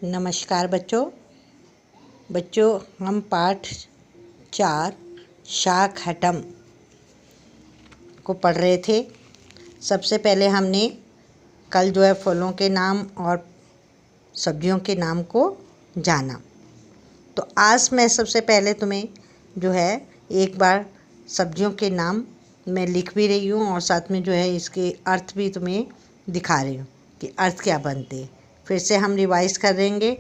नमस्कार बच्चों हम पाठ 4 शाकहटम को पढ़ रहे थे। सबसे पहले हमने कल जो है फलों के नाम और सब्जियों के नाम को जाना। तो आज मैं सबसे पहले तुम्हें जो है एक बार सब्जियों के नाम मैं लिख भी रही हूँ और साथ में जो है इसके अर्थ भी तुम्हें दिखा रही हूँ कि अर्थ क्या बनते हैं। फिर से हम रिवाइज करेंगे।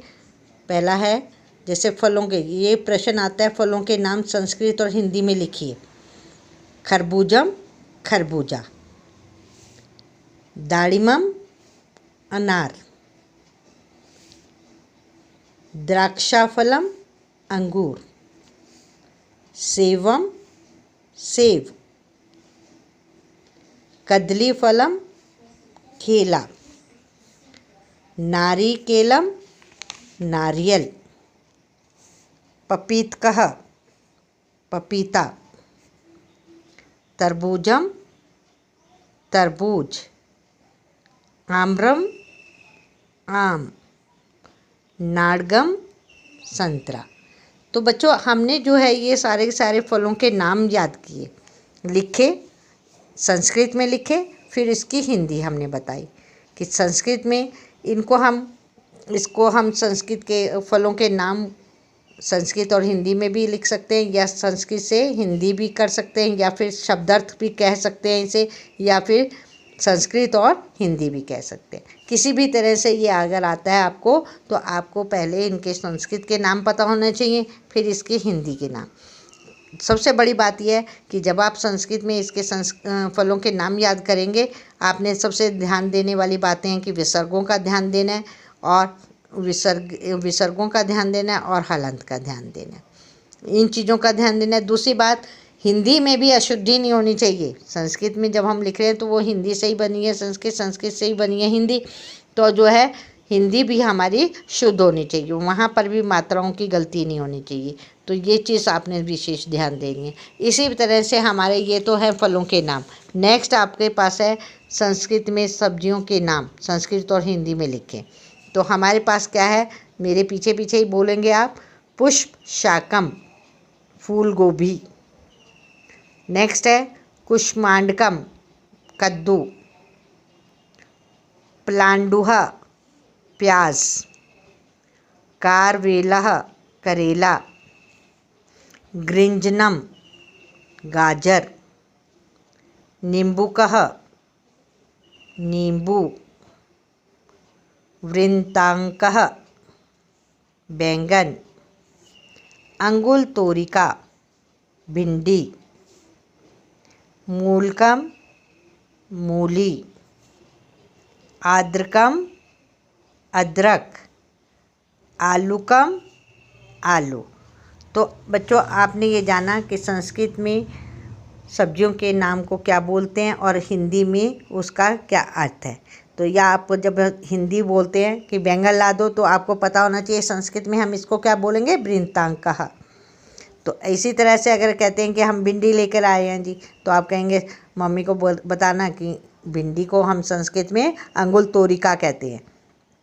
पहला है जैसे फलों के, ये प्रश्न आता है फलों के नाम संस्कृत और हिंदी में लिखिए। खरबूजम खरबूजा, दाड़िमम अनार, द्राक्षाफलम अंगूर, सेवम सेब, कदलीफलम केला, नारिकेलम नारियल, पपीतकः पपीता, तरबूजम तरबूज, आम्रम आम, नाड़गम संतरा। तो बच्चों हमने जो है ये सारे के सारे फलों के नाम याद किए, लिखे, संस्कृत में लिखे, फिर इसकी हिंदी हमने बताई कि संस्कृत में इसको हम संस्कृत के फलों के नाम संस्कृत और हिंदी में भी लिख सकते हैं, या संस्कृत से हिंदी भी कर सकते हैं, या फिर शब्दार्थ भी कह सकते हैं इसे, या फिर संस्कृत और हिंदी भी कह सकते हैं। किसी भी तरह से ये अगर आता है आपको, तो आपको पहले इनके संस्कृत के नाम पता होने चाहिए, फिर इसके हिंदी के नाम। सबसे बड़ी बात यह है कि जब आप संस्कृत में इसके फलों के नाम याद करेंगे, आपने सबसे ध्यान देने वाली बातें हैं कि विसर्गों का ध्यान देना है, और विसर्गों का ध्यान देना है, और हलंत का ध्यान देना है। इन चीज़ों का ध्यान देना है। दूसरी बात, हिंदी में भी अशुद्धि नहीं होनी चाहिए। संस्कृत में जब हम लिख रहे हैं तो वो हिंदी से ही बनी है संस्कृत, संस्कृत से ही बनी है हिंदी। तो जो है हिंदी भी हमारी शुद्ध होनी चाहिए, वहाँ पर भी मात्राओं की गलती नहीं होनी चाहिए। तो ये चीज़ आपने विशेष ध्यान देनी है। इसी तरह से हमारे ये तो है फलों के नाम। नेक्स्ट आपके पास है संस्कृत में सब्जियों के नाम, संस्कृत और हिंदी में लिखें। तो हमारे पास क्या है, मेरे पीछे पीछे ही बोलेंगे आप। पुष्प शाकम फूल गोभी, नेक्स्ट है कुष्मांडकम कद्दू, प्लांडुहा प्याज, कारवेलः करेला, गृंजनम गाजर, नींबूकः नींबू, वृन्ताकः बैंगन, अंगुल तोरिका भिंडी, मूलकम मूली, आद्रकम अदरक, आलूकम आलू। तो बच्चों आपने ये जाना कि संस्कृत में सब्जियों के नाम को क्या बोलते हैं और हिंदी में उसका क्या अर्थ है। तो या आप जब हिंदी बोलते हैं कि बैंगन ला दो, तो आपको पता होना चाहिए संस्कृत में हम इसको क्या बोलेंगे, वृन्ताकः। तो इसी तरह से अगर कहते हैं कि हम भिंडी लेकर आए हैं जी, तो आप कहेंगे मम्मी को बताना कि भिंडी को हम संस्कृत में अंगुल तोरिका कहते हैं।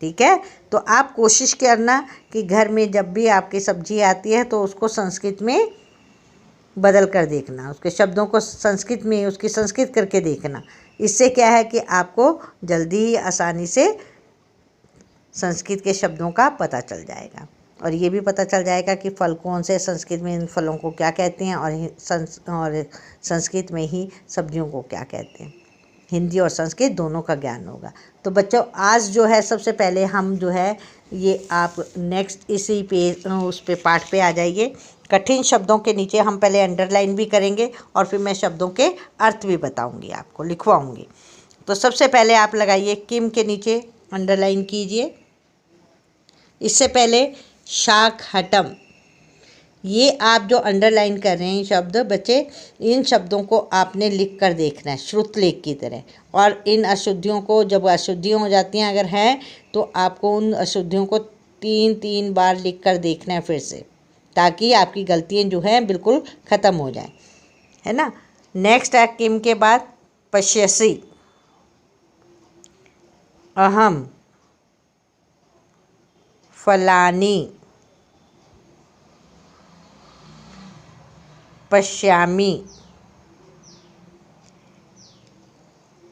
ठीक है। तो आप कोशिश करना कि घर में जब भी आपकी सब्जी आती है तो उसको संस्कृत में बदल कर देखना, उसके शब्दों को संस्कृत में उसकी संस्कृत करके देखना। इससे क्या है कि आपको जल्दी ही आसानी से संस्कृत के शब्दों का पता चल जाएगा, और ये भी पता चल जाएगा कि फल कौन से, संस्कृत में इन फलों को क्या कहते हैं, और संस्कृत में ही सब्जियों को क्या कहते हैं। हिंदी और संस्कृत दोनों का ज्ञान होगा। तो बच्चों आज जो है सबसे पहले हम जो है ये आप नेक्स्ट इसी पे उस पे पाठ पे आ जाइए। कठिन शब्दों के नीचे हम पहले अंडरलाइन भी करेंगे, और फिर मैं शब्दों के अर्थ भी बताऊंगी, आपको लिखवाऊंगी। तो सबसे पहले आप लगाइए किम के नीचे अंडरलाइन कीजिए। इससे पहले शाकहटम, ये आप जो अंडरलाइन कर रहे हैं शब्द बच्चे, इन शब्दों को आपने लिख कर देखना है श्रुतलेख की तरह। और इन अशुद्धियों को, जब अशुद्धियाँ हो जाती हैं अगर हैं, तो आपको उन अशुद्धियों को 3 बार लिख कर देखना है फिर से, ताकि आपकी गलतियाँ जो हैं बिल्कुल ख़त्म हो जाएं, है ना। नेक्स्ट है किम के बाद पश्यसि, अहम, फलानी, पश्यामि,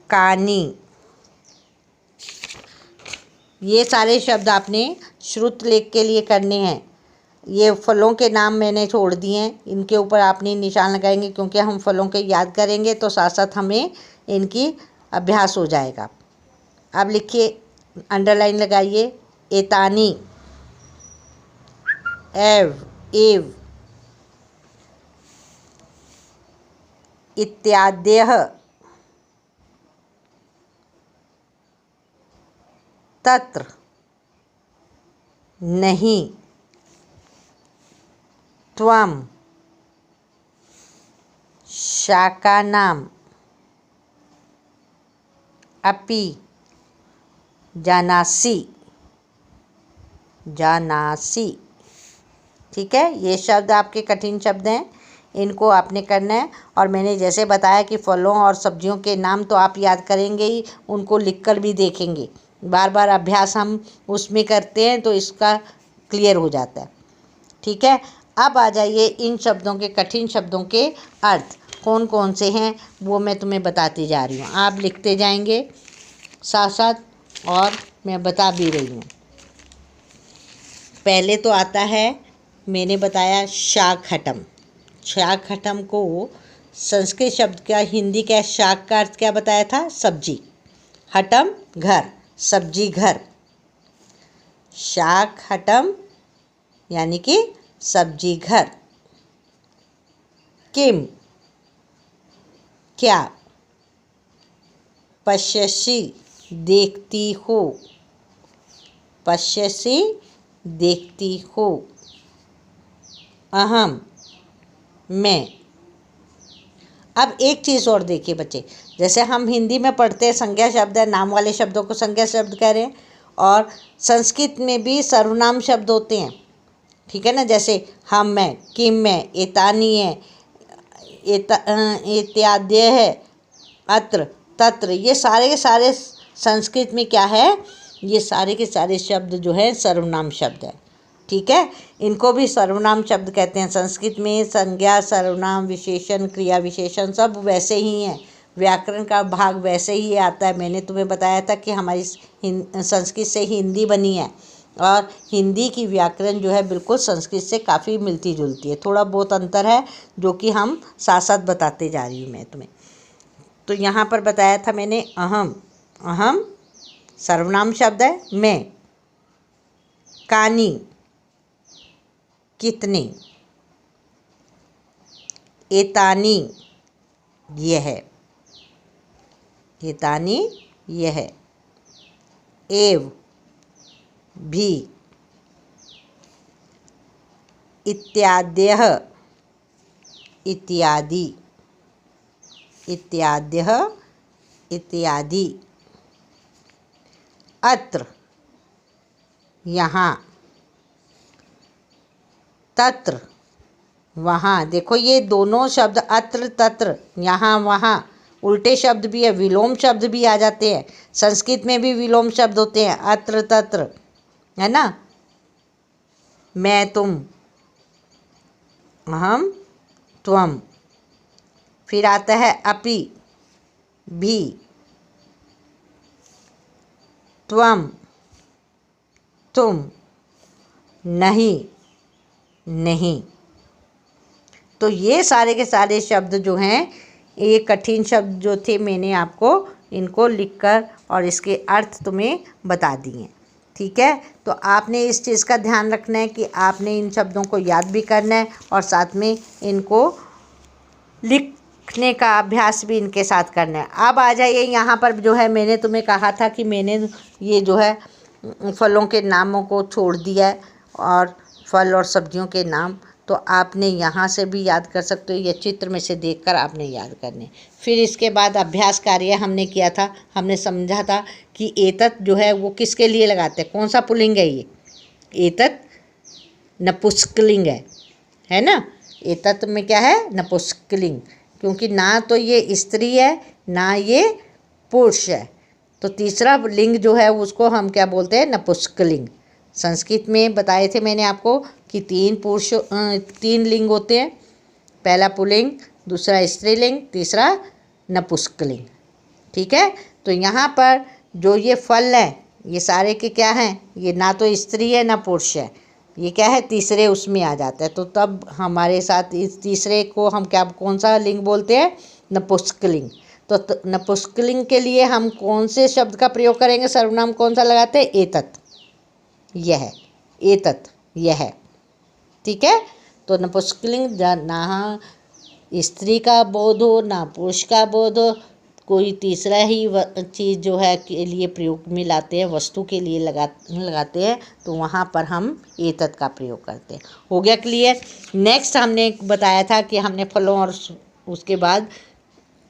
कानी। ये सारे शब्द आपने श्रुत लेख के लिए करने हैं। ये फलों के नाम मैंने छोड़ दिए हैं, इनके ऊपर आपने निशान लगाएंगे क्योंकि हम फलों के याद करेंगे तो साथ साथ हमें इनकी अभ्यास हो जाएगा। अब लिखिए, अंडरलाइन लगाइए, एतानी, एव, एव, इत्याद्यः, तत्र, नहीं, त्वं, शाकानां, अपि, जानासि, जानासि। ठीक है, ये शब्द आपके कठिन शब्द हैं, इनको आपने करना है। और मैंने जैसे बताया कि फलों और सब्जियों के नाम तो आप याद करेंगे ही, उनको लिखकर भी देखेंगे। बार बार अभ्यास हम उसमें करते हैं तो इसका क्लियर हो जाता है। ठीक है, अब आ जाइए इन शब्दों के, कठिन शब्दों के अर्थ कौन कौन से हैं वो मैं तुम्हें बताती जा रही हूँ। आप लिखते जाएंगे साथ साथ और मैं बता भी रही हूँ। पहले तो आता है, मैंने बताया शाक हटम। शाक हटम को संस्कृत शब्द का हिंदी का शाक का अर्थ क्या बताया था? सब्जी। हटम घर, सब्जी घर। शाक हटम यानी कि सब्जी घर। किम क्या? पश्यसि देखती हो, पश्यसि देखती हो। अहम मैं। अब एक चीज़ और देखिए बच्चे, जैसे हम हिंदी में पढ़ते हैं संज्ञा शब्द है, नाम वाले शब्दों को संज्ञा शब्द कह रहे हैं, और संस्कृत में भी सर्वनाम शब्द होते हैं। ठीक है ना, जैसे हम मैं, किम मैं, एतानी है, इत्याद्य है, अत्र, तत्र, ये सारे के सारे संस्कृत में क्या है? ये सारे के सारे शब्द जो है सर्वनाम शब्द है। ठीक है, इनको भी सर्वनाम शब्द कहते हैं। संस्कृत में संज्ञा, सर्वनाम, विशेषण, क्रिया विशेषण सब वैसे ही हैं। व्याकरण का भाग वैसे ही आता है। मैंने तुम्हें बताया था कि हमारी संस्कृत से हिंदी बनी है और हिंदी की व्याकरण जो है बिल्कुल संस्कृत से काफ़ी मिलती जुलती है। थोड़ा बहुत अंतर है जो कि हम साथ साथ बताते जा रही हूँ मैं तुम्हें। तो यहाँ पर बताया था मैंने अहम, अहम सर्वनाम शब्द है। मैं, कानी कितने, एतानी यह, एतानी यह, एव भी, इत्याद्यः इत्यादि, इत्याद्यः इत्यादि। अत्र यहाँ, तत्र वहाँ। देखो ये दोनों शब्द अत्र तत्र, यहाँ वहाँ, उल्टे शब्द भी है, विलोम शब्द भी आ जाते हैं। संस्कृत में भी विलोम शब्द होते हैं, अत्र तत्र, है ना। मैं तुम, अहम त्वम। फिर आता है अपि भी, त्वम तुम, नहीं नहीं। तो ये सारे के सारे शब्द जो हैं, ये कठिन शब्द जो थे मैंने आपको इनको लिखकर और इसके अर्थ तुम्हें बता दिए। ठीक है, तो आपने इस चीज़ का ध्यान रखना है कि आपने इन शब्दों को याद भी करना है और साथ में इनको लिखने का अभ्यास भी इनके साथ करना है। अब आ जाइए यहाँ पर, जो है मैंने तुम्हें कहा था कि मैंने ये जो है फलों के नामों को छोड़ दिया है और फल और सब्जियों के नाम तो आपने यहाँ से भी याद कर सकते हो, या चित्र में से देखकर आपने याद करने। फिर इसके बाद अभ्यास कार्य हमने किया था, हमने समझा था कि एतत् जो है वो किसके लिए लगाते हैं, कौन सा पुल्लिंग है ये? एतत् नपुंसकलिंग है ना। एतत् में क्या है? नपुंसकलिंग, क्योंकि ना तो ये स्त्री है ना ये पुरुष है, तो तीसरा लिंग जो है उसको हम क्या बोलते हैं? नपुंसकलिंग। संस्कृत में बताए थे मैंने आपको कि 3 लिंग होते हैं। पहला पुल्लिंग, दूसरा स्त्रीलिंग, तीसरा नपुंसकलिंग। ठीक है, तो यहाँ पर जो ये फल हैं ये सारे के क्या हैं, ये ना तो स्त्री है ना पुरुष है, ये क्या है तीसरे उसमें आ जाता है। तो तब हमारे साथ इस तीसरे को हम क्या कौन सा लिंग बोलते हैं, नपुंसकलिंग। तो नपुंसकलिंग के लिए हम कौन से शब्द का प्रयोग करेंगे, सर्वनाम कौन सा लगाते हैं, एतत्, यह, एतत्, यह। ठीक है, तो नपुंसकलिंग ना स्त्री का बोध हो ना पुरुष का बोध हो, कोई तीसरा ही चीज़ जो है के लिए प्रयोग में लाते हैं, वस्तु के लिए लगाते हैं, तो वहाँ पर हम एतत् का प्रयोग करते हैं। हो गया क्लियर। नेक्स्ट हमने बताया था कि हमने फलों और उसके बाद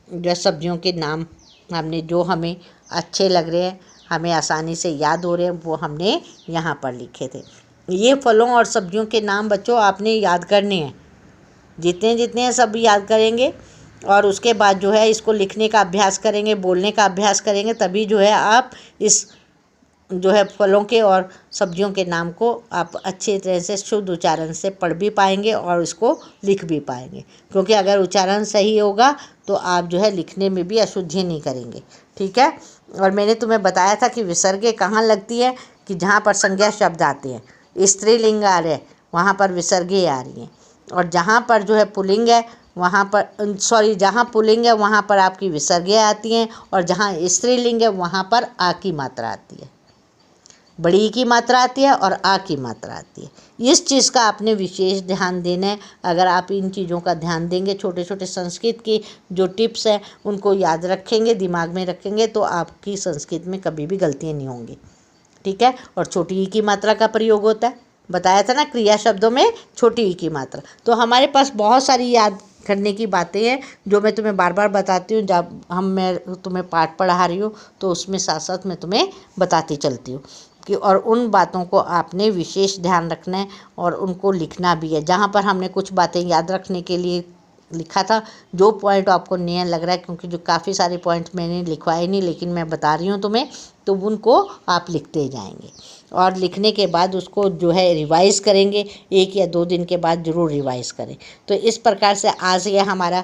जो सब्जियों के नाम हमने जो हमें अच्छे लग रहे हैं, हमें आसानी से याद हो रहे हैं, वो हमने यहाँ पर लिखे थे। ये फलों और सब्जियों के नाम बच्चों आपने याद करने हैं, जितने जितने हैं सब याद करेंगे और उसके बाद जो है इसको लिखने का अभ्यास करेंगे, बोलने का अभ्यास करेंगे, तभी जो है आप इस जो है फलों के और सब्जियों के नाम को आप अच्छी तरह से शुद्ध उच्चारण से पढ़ भी पाएंगे और इसको लिख भी पाएंगे। क्योंकि अगर उच्चारण सही होगा तो आप जो है लिखने में भी अशुद्धि नहीं करेंगे। ठीक है, और मैंने तुम्हें बताया था कि विसर्गे कहाँ लगती है, कि जहाँ पर संज्ञा शब्द आते हैं, स्त्रीलिंग आ रहे वहाँ पर विसर्गे आ रही हैं, और जहाँ पर जो है पुल्लिंग है वहाँ पर जहाँ पुल्लिंग है वहाँ पर आपकी विसर्गे आती हैं, और जहाँ स्त्रीलिंग है वहाँ पर आ की मात्रा आती है, बड़ी की मात्रा आती है और आ की मात्रा आती है। इस चीज़ का आपने विशेष ध्यान देना है। अगर आप इन चीज़ों का ध्यान देंगे, छोटे छोटे संस्कृत की जो टिप्स हैं उनको याद रखेंगे, दिमाग में रखेंगे, तो आपकी संस्कृत में कभी भी गलतियाँ नहीं होंगी। ठीक है, और छोटी ई की मात्रा का प्रयोग होता है, बताया था ना, क्रिया शब्दों में छोटी ई की मात्रा। तो हमारे पास बहुत सारी याद करने की बातें हैं जो मैं तुम्हें बार बार बताती हूँ। जब मैं तुम्हें पाठ पढ़ा रही हूँ तो उसमें साथ साथ मैं तुम्हें बताती चलती हूँ कि, और उन बातों को आपने विशेष ध्यान रखना है और उनको लिखना भी है। जहाँ पर हमने कुछ बातें याद रखने के लिए लिखा था, जो पॉइंट आपको नया लग रहा है, क्योंकि जो काफ़ी सारे पॉइंट मैंने लिखवाए नहीं लेकिन मैं बता रही हूँ तुम्हें, तो उनको आप लिखते जाएंगे और लिखने के बाद उसको जो है रिवाइज़ करेंगे। 1 या 2 दिन के बाद ज़रूर रिवाइज़ करें। तो इस प्रकार से आज यह हमारा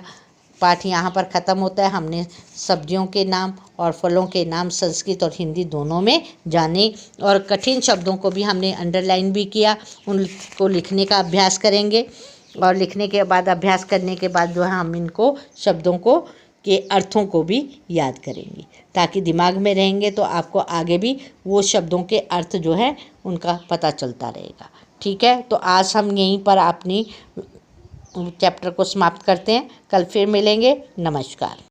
पाठ यहाँ पर ख़त्म होता है। हमने सब्जियों के नाम और फलों के नाम संस्कृत और हिंदी दोनों में जाने, और कठिन शब्दों को भी हमने अंडरलाइन भी किया, उनको लिखने का अभ्यास करेंगे, और लिखने के बाद अभ्यास करने के बाद जो है हम इनको शब्दों को के अर्थों को भी याद करेंगे, ताकि दिमाग में रहेंगे तो आपको आगे भी वो शब्दों के अर्थ जो है उनका पता चलता रहेगा। ठीक है, तो आज हम यहीं पर अपनी चैप्टर को समाप्त करते हैं। कल फिर मिलेंगे। नमस्कार।